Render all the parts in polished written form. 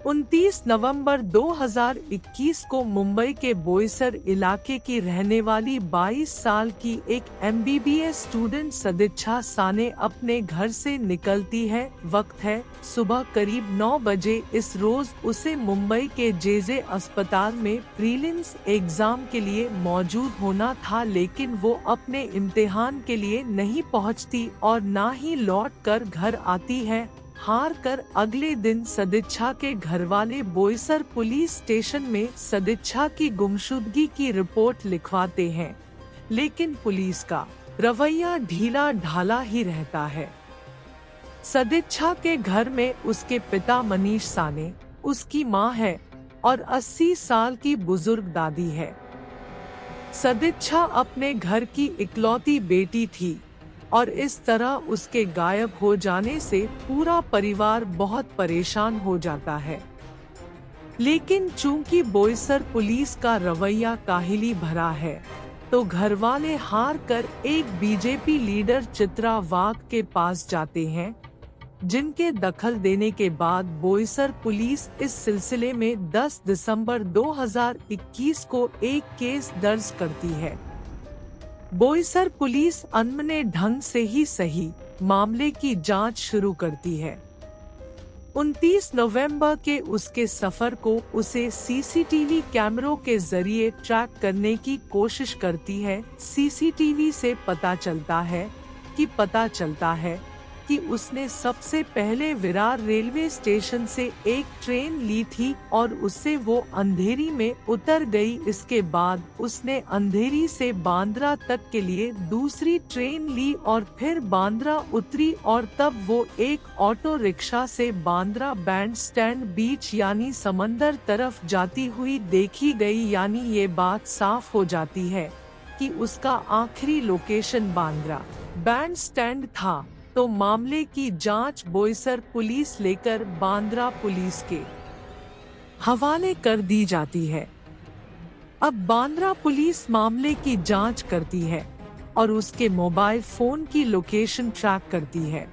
29 नवंबर 2021 को मुंबई के बोईसर इलाके की रहने वाली 22 साल की एक MBBS स्टूडेंट सदिच्छा साने अपने घर से निकलती है। वक्त है सुबह करीब 9 बजे। इस रोज उसे मुंबई के JJ अस्पताल में प्रीलिम्स एग्जाम के लिए मौजूद होना था, लेकिन वो अपने इम्तिहान के लिए नहीं पहुंचती और ना ही लौट कर घर आती है। हार कर अगले दिन सदिच्छा के घरवाले बोईसर पुलिस स्टेशन में सदिच्छा की गुमशुदगी की रिपोर्ट लिखवाते हैं, लेकिन पुलिस का रवैया ढीला ढाला ही रहता है। सदिच्छा के घर में उसके पिता मनीष साने, उसकी मां है और 80 साल की बुजुर्ग दादी है। सदिच्छा अपने घर की इकलौती बेटी थी और इस तरह उसके गायब हो जाने से पूरा परिवार बहुत परेशान हो जाता है। लेकिन चूंकि बोईसर पुलिस का रवैया काहिली भरा है, तो घरवाले हार कर एक BJP लीडर चित्रा वाघ के पास जाते हैं, जिनके दखल देने के बाद बोईसर पुलिस इस सिलसिले में 10 दिसंबर 2021 को एक केस दर्ज करती है। बोईसर पुलिस अनमने ढंग से ही सही मामले की जांच शुरू करती है। 29 नवंबर के उसके सफर को उसे CCTV कैमरों के जरिए ट्रैक करने की कोशिश करती है। CCTV से पता चलता है कि उसने सबसे पहले विरार रेलवे स्टेशन से एक ट्रेन ली थी और उससे वो अंधेरी में उतर गई। इसके बाद उसने अंधेरी से बांद्रा तक के लिए दूसरी ट्रेन ली और फिर बांद्रा उतरी और तब वो एक ऑटो रिक्शा से बांद्रा बैंड स्टैंड बीच यानी समंदर तरफ जाती हुई देखी गई। यानी ये बात साफ हो जाती है कि उसका आखिरी लोकेशन बांद्रा बैंड स्टैंड था। तो मामले की जांच बोईसर पुलिस लेकर बांद्रा पुलिस के हवाले कर दी जाती है। अब बांद्रा पुलिस मामले की जांच करती है और उसके मोबाइल फोन की लोकेशन ट्रैक करती है।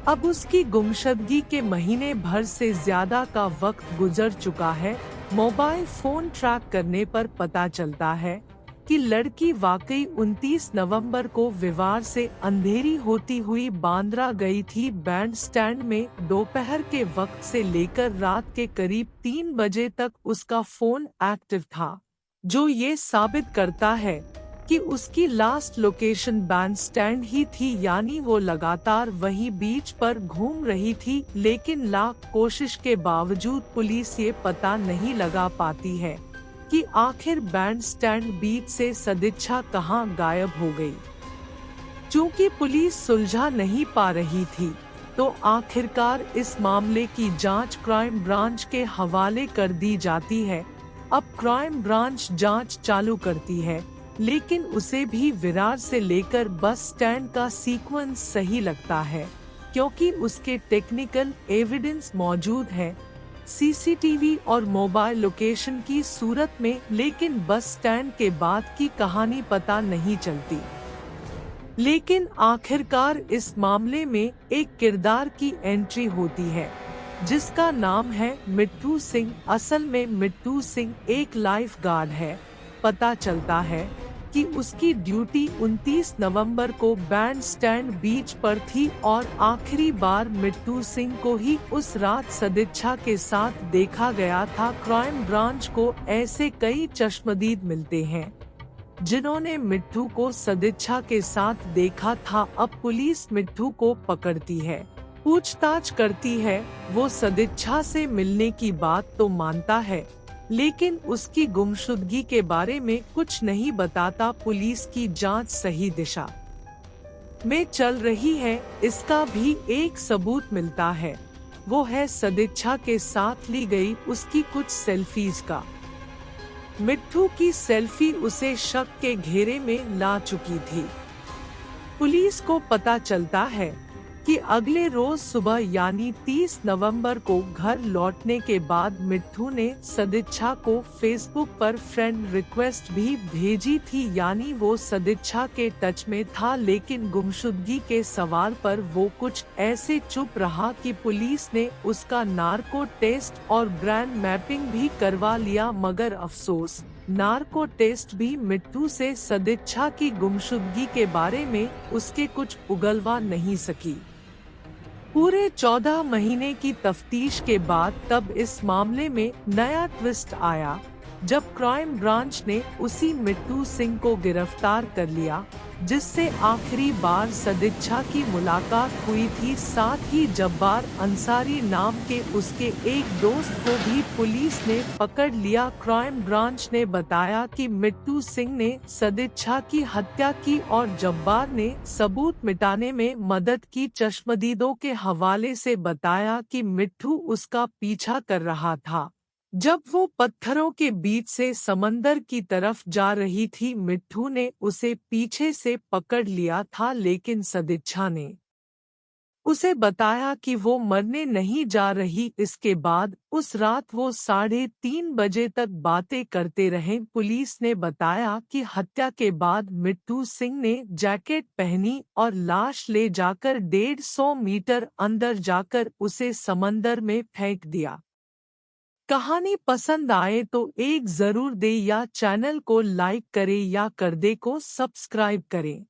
अब उसकी गुमशुदगी के महीने भर से ज्यादा का वक्त गुजर चुका है। मोबाइल फोन ट्रैक करने पर पता चलता है कि लड़की वाकई 29 नवंबर को विवार से अंधेरी होती हुई बांद्रा गई थी। बैंड स्टैंड में दोपहर के वक्त से लेकर रात के करीब 3 बजे तक उसका फोन एक्टिव था, जो ये साबित करता है कि उसकी लास्ट लोकेशन बैंड स्टैंड ही थी। यानी वो लगातार वही बीच पर घूम रही थी, लेकिन लाख कोशिश के बावजूद पुलिस ये पता नहीं लगा पाती है कि आखिर बैंड स्टैंड बीच से सदिच्छा कहां गायब हो गई। चूंकि पुलिस सुलझा नहीं पा रही थी, तो आखिरकार इस मामले की जांच क्राइम ब्रांच के हवाले कर दी जाती है। अब क्राइम ब्रांच जांच चालू करती है, लेकिन उसे भी विरार से लेकर बस स्टैंड का सीक्वेंस सही लगता है, क्योंकि उसके टेक्निकल एविडेंस मौजूद है CCTV और मोबाइल लोकेशन की सूरत में। लेकिन बस स्टैंड के बाद की कहानी पता नहीं चलती। लेकिन आखिरकार इस मामले में एक किरदार की एंट्री होती है, जिसका नाम है मिट्टू सिंह। असल में मिट्टू सिंह एक लाइफ गार्ड है। पता चलता है कि उसकी ड्यूटी 29 नवंबर को बैंड स्टैंड बीच पर थी और आखिरी बार मिट्टू सिंह को ही उस रात सदिच्छा के साथ देखा गया था। क्राइम ब्रांच को ऐसे कई चश्मदीद मिलते हैं जिन्होंने मिट्टू को सदिच्छा के साथ देखा था। अब पुलिस मिट्टू को पकड़ती है, पूछताछ करती है। वो सदिच्छा से मिलने की बात तो मानता है, लेकिन उसकी गुमशुदगी के बारे में कुछ नहीं बताता। पुलिस की जांच सही दिशा में चल रही है, इसका भी एक सबूत मिलता है। वो है सदिच्छा के साथ ली गई उसकी कुछ सेल्फीज का। मिट्टू की सेल्फी उसे शक के घेरे में ला चुकी थी। पुलिस को पता चलता है कि अगले रोज सुबह यानी 30 नवंबर को घर लौटने के बाद मिट्ठू ने सदिच्छा को फेसबुक पर फ्रेंड रिक्वेस्ट भी भेजी थी, यानी वो सदिच्छा के टच में था। लेकिन गुमशुदगी के सवाल पर वो कुछ ऐसे चुप रहा कि पुलिस ने उसका नार्को टेस्ट और ब्रांड मैपिंग भी करवा लिया, मगर अफसोस नार्को टेस्ट भी मिट्ठू से सदिच्छा की गुमशुदगी के बारे में उसके कुछ उगलवा नहीं सकी। पूरे 14 महीने की तफ्तीश के बाद तब इस मामले में नया ट्विस्ट आया, जब क्राइम ब्रांच ने उसी मिट्ठू सिंह को गिरफ्तार कर लिया जिससे आखिरी बार सदिच्छा की मुलाकात हुई थी। साथ ही जब्बार अंसारी नाम के उसके एक दोस्त को भी पुलिस ने पकड़ लिया। क्राइम ब्रांच ने बताया कि मिट्ठू सिंह ने सदिच्छा की हत्या की और जब्बार ने सबूत मिटाने में मदद की। चश्मदीदों के हवाले से बताया कि मिट्ठू उसका पीछा कर रहा था जब वो पत्थरों के बीच से समंदर की तरफ जा रही थी। मिट्ठू ने उसे पीछे से पकड़ लिया था, लेकिन सदिच्छा ने उसे बताया कि वो मरने नहीं जा रही। इसके बाद उस रात वो 3:30 बजे तक बातें करते रहे। पुलिस ने बताया कि हत्या के बाद मिट्ठू सिंह ने जैकेट पहनी और लाश ले जाकर 150 मीटर अंदर जाकर उसे समंदर में फेंक दिया। कहानी पसंद आए तो एक जरूर दे या चैनल को लाइक करे या कर दे को सब्सक्राइब करें।